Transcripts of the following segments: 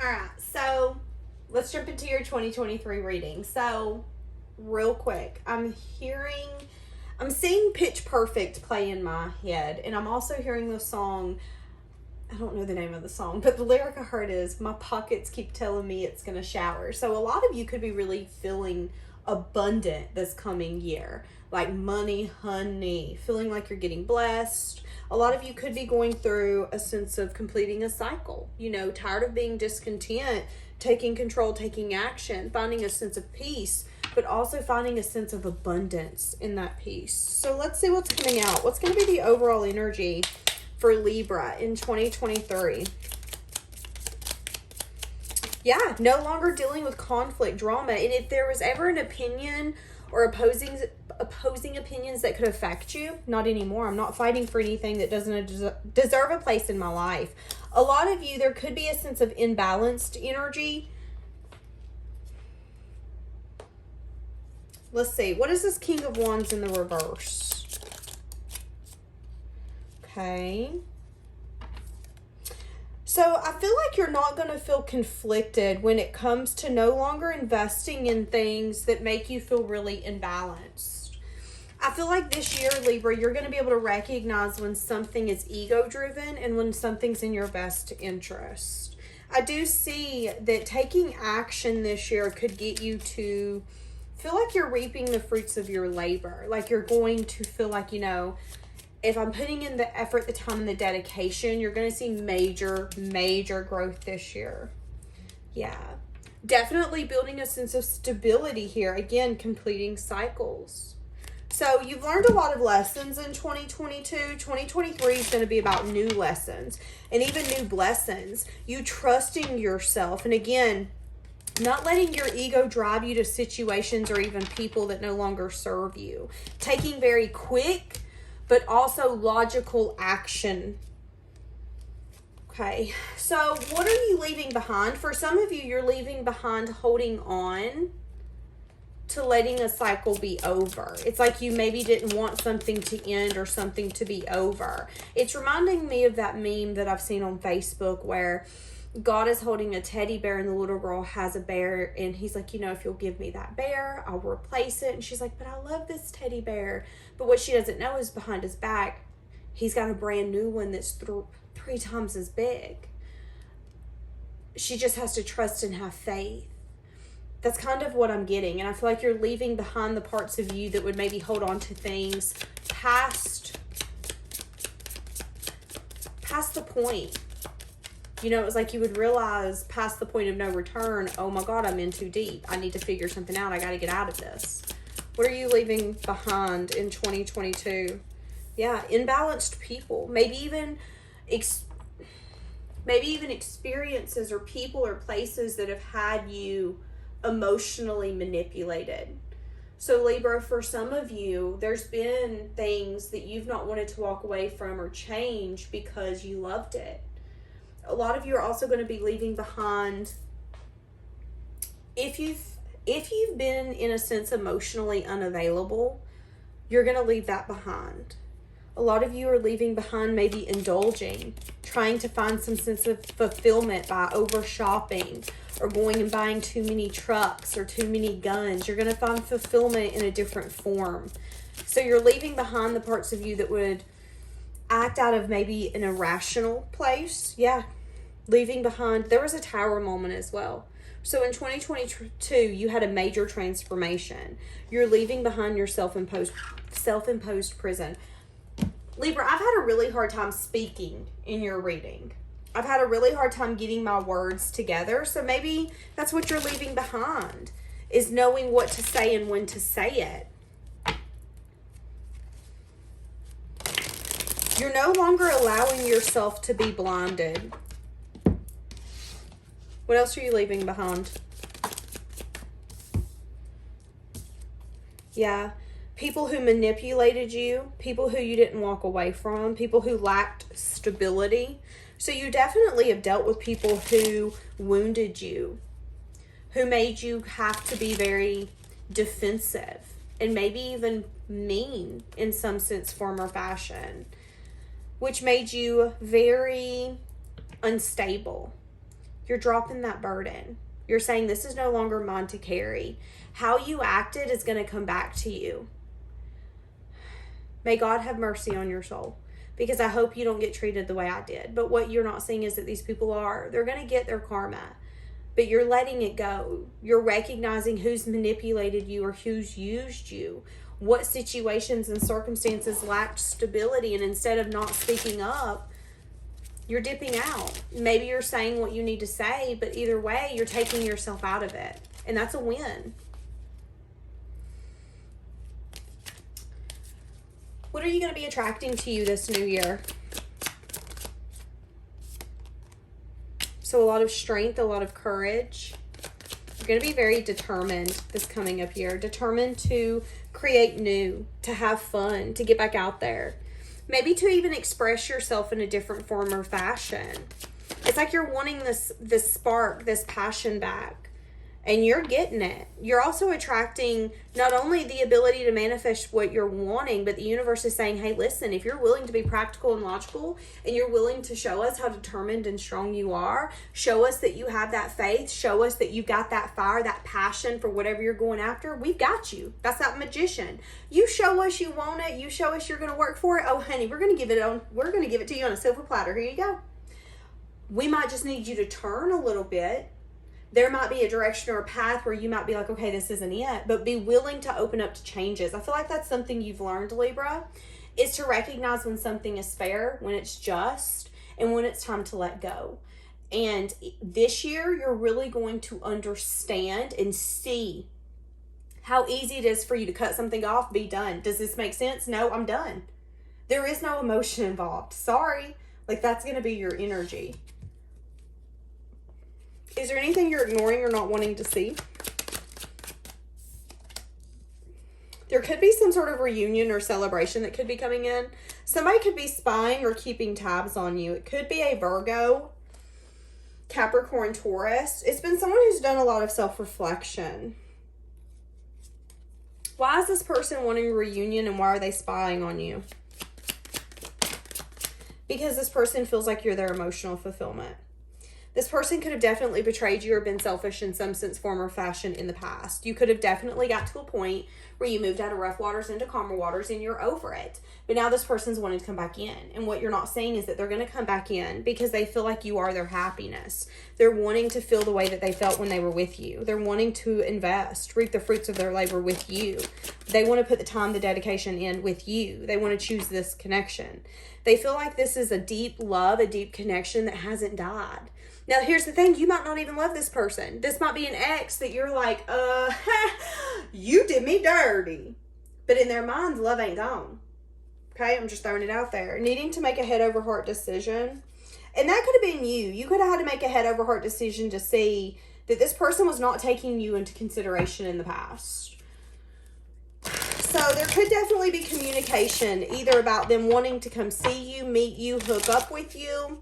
All right, so let's jump into your 2023 reading. So, real quick, I'm seeing Pitch Perfect play in my head, and I'm also hearing the song. I don't know the name of the song, but the lyric I heard is, my pockets keep telling me it's going to shower. So a lot of you could be really feeling abundant this coming year. Like money, honey, feeling like you're getting blessed. A lot of you could be going through a sense of completing a cycle. You know, tired of being discontent, taking control, taking action, finding a sense of peace, but also finding a sense of abundance in that peace. So let's see what's coming out. What's going to be the overall energy for Libra in 2023? Yeah, no longer dealing with conflict, drama. And if there was ever an opinion or opposing opinions that could affect you, not anymore. I'm not fighting for anything that doesn't deserve a place in my life. A lot of you, there could be a sense of imbalanced energy. Let's see. What is this King of Wands in the reverse? Okay. So I feel like you're not going to feel conflicted when it comes to no longer investing in things that make you feel really imbalanced. I feel like this year, Libra, you're going to be able to recognize when something is ego-driven and when something's in your best interest. I do see that taking action this year could get you to feel like you're reaping the fruits of your labor. Like you're going to feel like, you know, if I'm putting in the effort, the time, and the dedication, you're going to see major, major growth this year. Yeah. Definitely building a sense of stability here. Again, completing cycles. So you've learned a lot of lessons in 2022. 2023 is going to be about new lessons and even new blessings. You trusting yourself. And again, not letting your ego drive you to situations or even people that no longer serve you. Taking very quick but also logical action. Okay, so what are you leaving behind? For some of you, you're leaving behind holding on to letting a cycle be over. It's like you maybe didn't want something to end or something to be over. It's reminding me of that meme that I've seen on Facebook where God is holding a teddy bear and the little girl has a bear and he's like, you know, if you'll give me that bear, I'll replace it. And she's like, but I love this teddy bear. But what she doesn't know is behind his back, he's got a brand new one that's three times as big. She just has to trust and have faith. That's kind of what I'm getting. And I feel like you're leaving behind the parts of you that would maybe hold on to things past the point. You know, it was like you would realize past the point of no return, oh my God, I'm in too deep. I need to figure something out. I got to get out of this. What are you leaving behind in 2022? Yeah, imbalanced people. Maybe even experiences or people or places that have had you emotionally manipulated. So Libra, for some of you, there's been things that you've not wanted to walk away from or change because you loved it. A lot of you are also going to be leaving behind, if you've been in a sense emotionally unavailable, you're going to leave that behind. A lot of you are leaving behind maybe indulging, trying to find some sense of fulfillment by over shopping or going and buying too many trucks or too many guns. You're going to find fulfillment in a different form. So you're leaving behind the parts of you that would act out of maybe an irrational place. Yeah. Leaving behind, there was a tower moment as well. So in 2022, you had a major transformation. You're leaving behind your self-imposed prison. Libra, I've had a really hard time speaking in your reading. I've had a really hard time getting my words together. So maybe that's what you're leaving behind, is knowing what to say and when to say it. You're no longer allowing yourself to be blinded. What else are you leaving behind? Yeah. People who manipulated you, people who you didn't walk away from, people who lacked stability. So you definitely have dealt with people who wounded you, who made you have to be very defensive and maybe even mean in some sense, form, or fashion, which made you very unstable. You're dropping that burden. You're saying this is no longer mine to carry. How you acted is going to come back to you. May God have mercy on your soul, because I hope you don't get treated the way I did. But what you're not seeing is that these people they're going to get their karma, but you're letting it go. You're recognizing who's manipulated you or who's used you, what situations and circumstances lacked stability, and instead of not speaking up, you're dipping out. Maybe you're saying what you need to say, but either way, you're taking yourself out of it, and that's a win. What are you going to be attracting to you this new year? So a lot of strength, a lot of courage. You're going to be very determined this coming up year. Determined to create new, to have fun, to get back out there. Maybe to even express yourself in a different form or fashion. It's like you're wanting this spark, this passion back. And you're getting it. You're also attracting not only the ability to manifest what you're wanting, but the universe is saying, hey, listen, if you're willing to be practical and logical, and you're willing to show us how determined and strong you are, show us that you have that faith, show us that you've got that fire, that passion for whatever you're going after, we've got you. That's that magician. You show us you want it. You show us you're going to work for it. Oh, honey, we're going to give it to you on a silver platter. Here you go. We might just need you to turn a little bit. There might be a direction or a path where you might be like, okay, this isn't it, but be willing to open up to changes. I feel like that's something you've learned, Libra, is to recognize when something is fair, when it's just, and when it's time to let go. And this year, you're really going to understand and see how easy it is for you to cut something off, be done. Does this make sense? No, I'm done. There is no emotion involved. Sorry. Like, that's going to be your energy. Is there anything you're ignoring or not wanting to see? There could be some sort of reunion or celebration that could be coming in. Somebody could be spying or keeping tabs on you. It could be a Virgo, Capricorn, Taurus. It's been someone who's done a lot of self-reflection. Why is this person wanting a reunion, and why are they spying on you? Because this person feels like you're their emotional fulfillment. This person could have definitely betrayed you or been selfish in some sense, form, or fashion in the past. You could have definitely got to a point where you moved out of rough waters into calmer waters and you're over it. But now this person's wanting to come back in. And what you're not saying is that they're going to come back in because they feel like you are their happiness. They're wanting to feel the way that they felt when they were with you. They're wanting to invest, reap the fruits of their labor with you. They want to put the time, the dedication in with you. They want to choose this connection. They feel like this is a deep love, a deep connection that hasn't died. Now, here's the thing. You might not even love this person. This might be an ex that you're like, you did me dirty. But in their minds, love ain't gone. Okay? I'm just throwing it out there. Needing to make a head over heart decision. And that could have been you. You could have had to make a head over heart decision to see that this person was not taking you into consideration in the past. So there could definitely be communication, either about them wanting to come see you, meet you, hook up with you.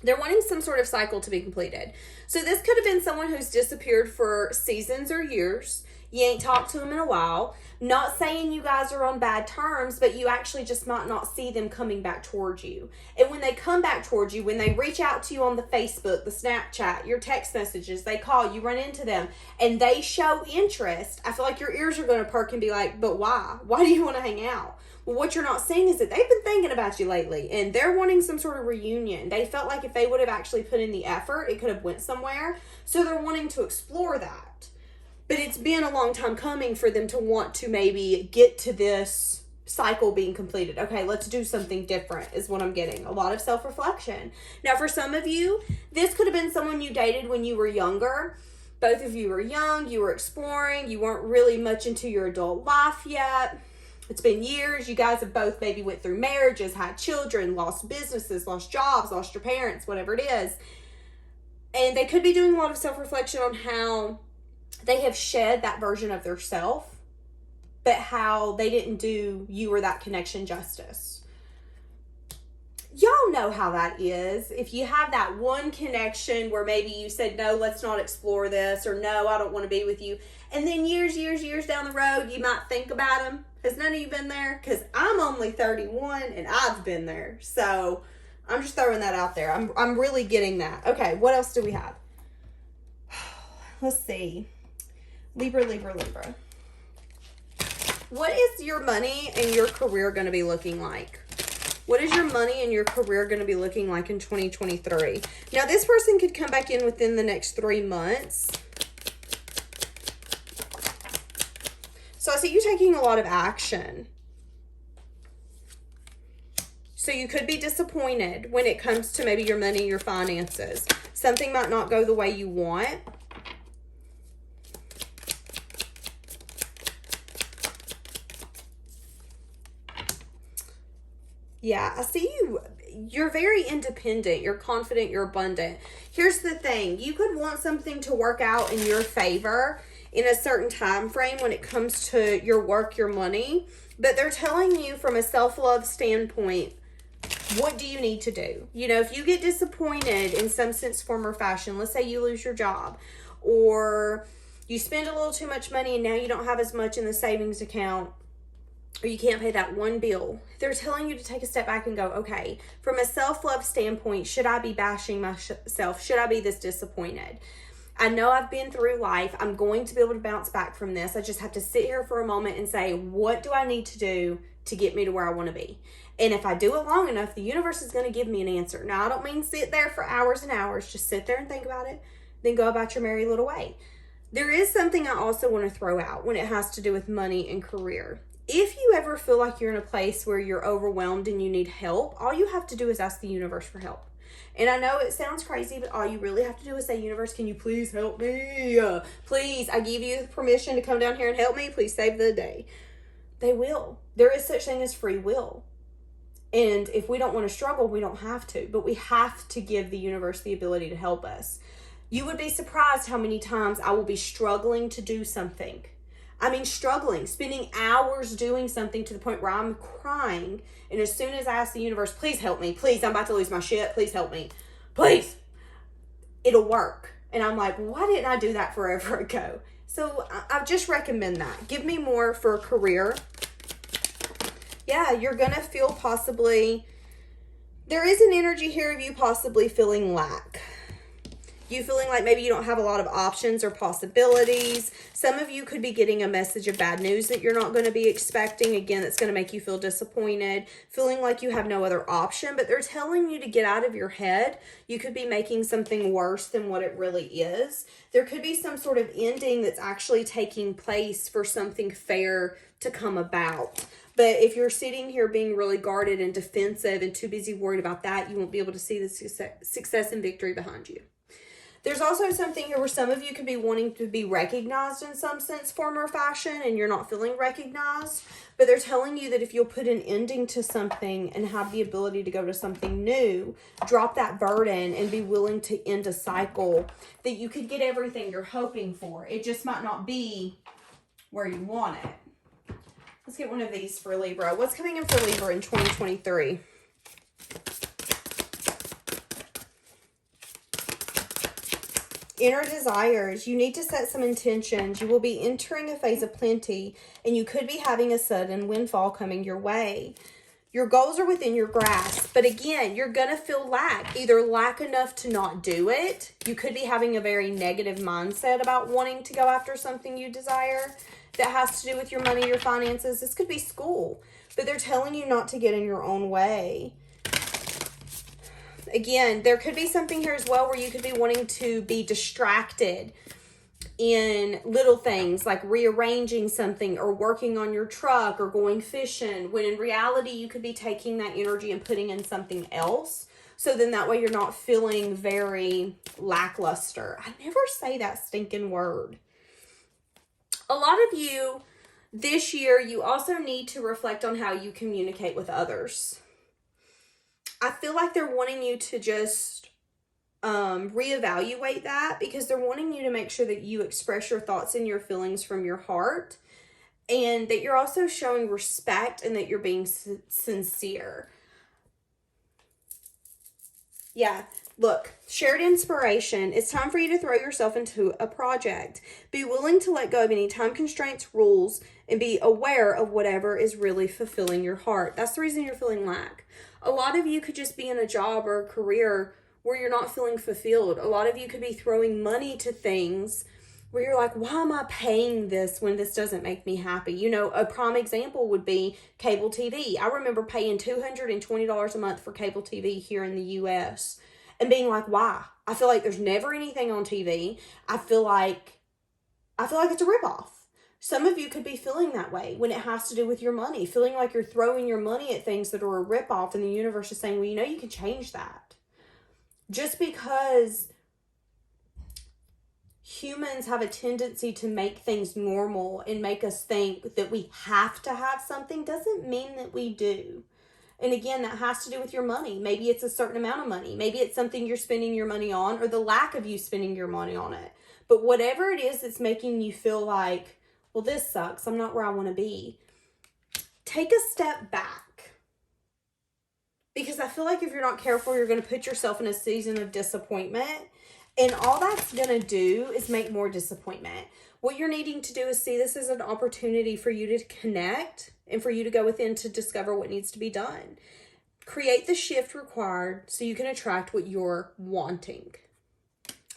They're wanting some sort of cycle to be completed. So this could have been someone who's disappeared for seasons or years. You ain't talked to them in a while. Not saying you guys are on bad terms, but you actually just might not see them coming back towards you. And when they come back towards you, when they reach out to you on the Facebook, the Snapchat, your text messages, they call, you run into them, and they show interest, I feel like your ears are going to perk and be like, but why? Why do you want to hang out? Well, what you're not seeing is that they've been thinking about you lately, and they're wanting some sort of reunion. They felt like if they would have actually put in the effort, it could have went somewhere. So they're wanting to explore that. But it's been a long time coming for them to want to maybe get to this cycle being completed. Okay, let's do something different is what I'm getting. A lot of self-reflection. Now, for some of you, this could have been someone you dated when you were younger. Both of you were young, you were exploring, you weren't really much into your adult life yet. It's been years. You guys have both maybe went through marriages, had children, lost businesses, lost jobs, lost your parents, whatever it is. And they could be doing a lot of self-reflection on how they have shed that version of their self, but how they didn't do you or that connection justice. Y'all know how that is. If you have that one connection where maybe you said, no, let's not explore this, or no, I don't want to be with you. And then years down the road, you might think about them. Has none of you been there? Because I'm only 31 and I've been there. So I'm just throwing that out there. I'm really getting that. Okay, what else do we have? let's see. Libra, Libra, Libra. What is your money and your career going to be looking like? What is your money and your career going to be looking like in 2023? Now, this person could come back in within the next 3 months. So I see you taking a lot of action. So you could be disappointed when it comes to maybe your money, your finances. Something might not go the way you want. Yeah, I see you. You're very independent. You're confident. You're abundant. Here's the thing. You could want something to work out in your favor in a certain time frame when it comes to your work, your money. But they're telling you from a self-love standpoint, what do you need to do? You know, if you get disappointed in some sense, form, or fashion, let's say you lose your job or you spend a little too much money and now you don't have as much in the savings account, or you can't pay that one bill, they're telling you to take a step back and go, okay, from a self-love standpoint, should I be bashing myself? Should I be this disappointed? I know I've been through life. I'm going to be able to bounce back from this. I just have to sit here for a moment and say, what do I need to do to get me to where I want to be? And if I do it long enough, the universe is going to give me an answer. Now, I don't mean sit there for hours and hours. Just sit there and think about it. Then go about your merry little way. There is something I also want to throw out when it has to do with money and career. If you ever feel like you're in a place where you're overwhelmed and you need help, all you have to do is ask the universe for help. And I know it sounds crazy, but all you really have to do is say, universe, can you please help me? Please, I give you permission to come down here and help me. Please save the day. They will. There is such thing as free will. And if we don't want to struggle, we don't have to. But we have to give the universe the ability to help us. You would be surprised how many times I will be struggling to do something. I mean, struggling, spending hours doing something to the point where I'm crying. And as soon as I ask the universe, please help me. Please, I'm about to lose my shit. Please help me. Please. It'll work. And I'm like, why didn't I do that forever ago? So I just recommend that. Give me more for a career. Yeah, you're going to feel possibly, there is an energy here of you possibly feeling lack. You feeling like maybe you don't have a lot of options or possibilities. Some of you could be getting a message of bad news that you're not going to be expecting. Again, that's going to make you feel disappointed. Feeling like you have no other option, but they're telling you to get out of your head. You could be making something worse than what it really is. There could be some sort of ending that's actually taking place for something fair to come about. But if you're sitting here being really guarded and defensive and too busy worried about that, you won't be able to see the success and victory behind you. There's also something here where some of you could be wanting to be recognized in some sense, form, or fashion, and you're not feeling recognized. But they're telling you that if you'll put an ending to something and have the ability to go to something new, drop that burden and be willing to end a cycle, that you could get everything you're hoping for. It just might not be where you want it. Let's get one of these for Libra. What's coming in for Libra in 2023? Inner desires. You need to set some intentions. You will be entering a phase of plenty, and you could be having a sudden windfall coming your way. Your goals are within your grasp, but again, you're going to feel lack. Either lack enough to not do it. You could be having a very negative mindset about wanting to go after something you desire that has to do with your money, your finances. This could be school, but they're telling you not to get in your own way. Again, there could be something here as well where you could be wanting to be distracted in little things like rearranging something or working on your truck or going fishing, when in reality you could be taking that energy and putting in something else. So then that way you're not feeling very lackluster. I never say that stinking word. A lot of you this year, you also need to reflect on how you communicate with others. I feel like they're wanting you to just reevaluate that, because they're wanting you to make sure that you express your thoughts and your feelings from your heart, and that you're also showing respect and that you're being sincere. Yeah, look, shared inspiration. It's time for you to throw yourself into a project. Be willing to let go of any time constraints, rules, and be aware of whatever is really fulfilling your heart. That's the reason you're feeling lack. A lot of you could just be in a job or a career where you're not feeling fulfilled. A lot of you could be throwing money to things where you're like, why am I paying this when this doesn't make me happy? You know, a prime example would be cable TV. I remember paying $220 a month for cable TV here in the US and being like, why? I feel like there's never anything on TV. I feel like it's a ripoff. Some of you could be feeling that way when it has to do with your money, feeling like you're throwing your money at things that are a ripoff, and the universe is saying, well, you know, you can change that. Just because humans have a tendency to make things normal and make us think that we have to have something doesn't mean that we do. And again, that has to do with your money. Maybe it's a certain amount of money. Maybe it's something you're spending your money on, or the lack of you spending your money on it. But whatever it is that's making you feel like, well, this sucks, I'm not where I want to be, take a step back. Because I feel like if you're not careful, you're going to put yourself in a season of disappointment. And all that's going to do is make more disappointment. What you're needing to do is see this as an opportunity for you to connect and for you to go within to discover what needs to be done. Create the shift required so you can attract what you're wanting.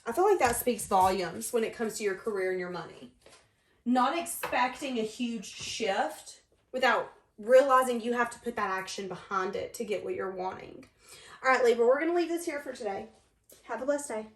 I feel like that speaks volumes when it comes to your career and your money. Not expecting a huge shift without realizing you have to put that action behind it to get what you're wanting. All right, Libra, we're going to leave this here for today. Have a blessed day.